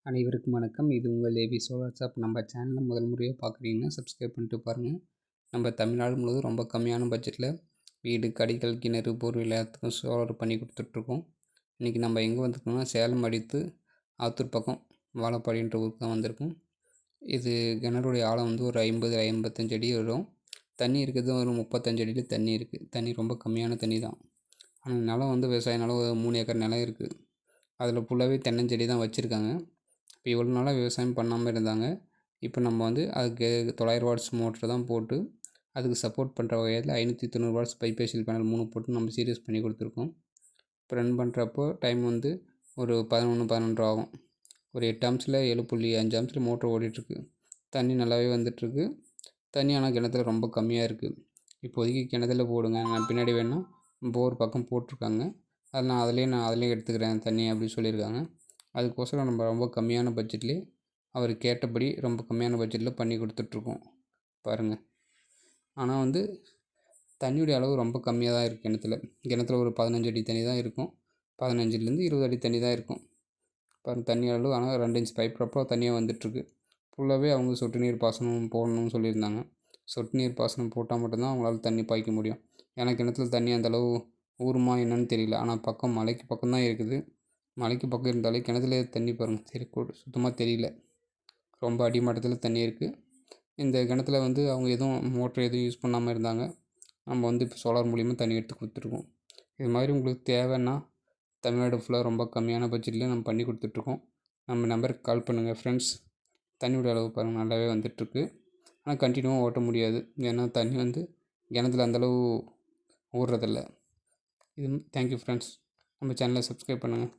அனைவருக்கும் வணக்கம். இது உங்கள் ஏபி சோலார் ஷாப். நம்ம சேனலை முதல் முறையாக பார்க்குறீங்கன்னா சப்ஸ்கிரைப் பண்ணிட்டு பாருங்கள். நம்ம தமிழ்நாடு முழுவதும் ரொம்ப கம்மியான பட்ஜெட்டில் வீடு, கடைகள், கிணறு, போர் எல்லாத்துக்கும் சோலார் பண்ணி கொடுத்துட்ருக்கோம். இன்றைக்கி நம்ம எங்கே வந்திருக்கோம்னா சேலம் அடுத்து ஆத்தூர் பக்கம் வாழப்பாடின்ற ஊருக்கு தான் வந்திருக்கோம். இது கிணறுடைய ஆழம் வந்து ஒரு 50-55 அடி வரும். தண்ணி இருக்கிறது ஒரு 35 அடியில் தண்ணி இருக்குது. தண்ணி ரொம்ப கம்மியான தண்ணி தான். ஆனால் நிலம் வந்து விவசாய நிலம் ஒரு 3 ஏக்கர் நிலம் இருக்குது. அதில் ஃபுல்லாகவே தென்னஞ்செடி தான் வச்சுருக்காங்க. இப்போ இவ்வளோ நாளாக விவசாயம் பண்ணாமல் இருந்தாங்க. இப்போ நம்ம வந்து அதுக்கு 900 வாட்ஸ் மோட்ரு தான் போட்டு அதுக்கு சப்போர்ட் பண்ணுற வகையில் 590 வாட்ஸ் பைபேசியல் பேனல் 3 போட்டு நம்ம சீரியஸ் பண்ணி கொடுத்துருக்கோம். இப்போ ரன் பண்ணுறப்போ டைம் வந்து ஒரு 11-12 ஆகும். ஒரு 8 ஆம்ஸில் 7.5 ஆம்ஸில் மோட்ரு ஓடிட்டுருக்கு. தண்ணி நல்லாவே வந்துட்டுருக்கு. தண்ணி ஆனால் கிணத்துல ரொம்ப கம்மியாக இருக்குது. இப்போதைக்கு கிணத்துல போடுங்க, நான் பின்னாடி வேணால் போர் பக்கம் போட்டிருக்காங்க. அதில் நான் அதிலே எடுத்துக்கிறேன் தண்ணி அப்படின்னு சொல்லியிருக்காங்க. அதுக்கோசரம் நம்ம ரொம்ப கம்மியான பட்ஜெட்லேயே அவர் கேட்டபடி ரொம்ப கம்மியான பட்ஜெட்டில் பண்ணி கொடுத்துட்ருக்கோம் பாருங்கள். ஆனால் வந்து தண்ணியுடைய அளவு ரொம்ப கம்மியாக தான் இருக்குது. கிணத்துல ஒரு 15 அடி தண்ணி தான் இருக்கும். 15லேருந்து 20 அடி தண்ணி தான் இருக்கும் பாருங்கள் தண்ணி அளவு. ஆனால் 2 இன்ச் பைப் ரப்போ தண்ணியாக வந்துட்டுருக்கு. ஃபுல்லாகவே அவங்க சொட்டு நீர் பாசனம் போடணும்னு சொல்லியிருந்தாங்க. சொட்டு நீர் பாசனம் போட்டால் மட்டும்தான் அவங்களால தண்ணி பாய்க்க முடியும். ஏன்னா கிணத்துல தண்ணி அந்தளவு ஊறுமா என்னன்னு தெரியல. ஆனால் பக்கம் மலைக்கு பக்கம் தான் இருக்குது. மலைக்கு பக்கம் இருந்தாலே கிணத்துல தண்ணி பாருங்கள் சுத்தமாக தெரியல. ரொம்ப அடிமட்டத்தில் தண்ணி இருக்குது. இந்த கிணத்துல வந்து அவங்க எதுவும் மோட்ரு எதுவும் யூஸ் பண்ணாமல் இருந்தாங்க. நம்ம வந்து இப்போ சோலார் மூலிமா தண்ணி எடுத்து கொடுத்துருக்கோம். இது மாதிரி உங்களுக்கு தேவைன்னா தமிழ்நாடு ஃபுல்லாக ரொம்ப கம்மியான பட்ஜெட்லேயே நம்ம பண்ணி கொடுத்துட்ருக்கோம். நம்ம நம்பருக்கு கால் பண்ணுங்கள் ஃப்ரெண்ட்ஸ். தண்ணியோட அளவு பாருங்கள் நல்லாவே வந்துட்டுருக்கு. ஆனால் கண்டினியூவாக ஓட்ட முடியாது. ஏன்னா தண்ணி வந்து கிணத்துல அந்தளவு ஊறுறதில்ல. இது தேங்க்யூ ஃப்ரெண்ட்ஸ். நம்ம சேனலை சப்ஸ்கிரைப் பண்ணுங்கள்.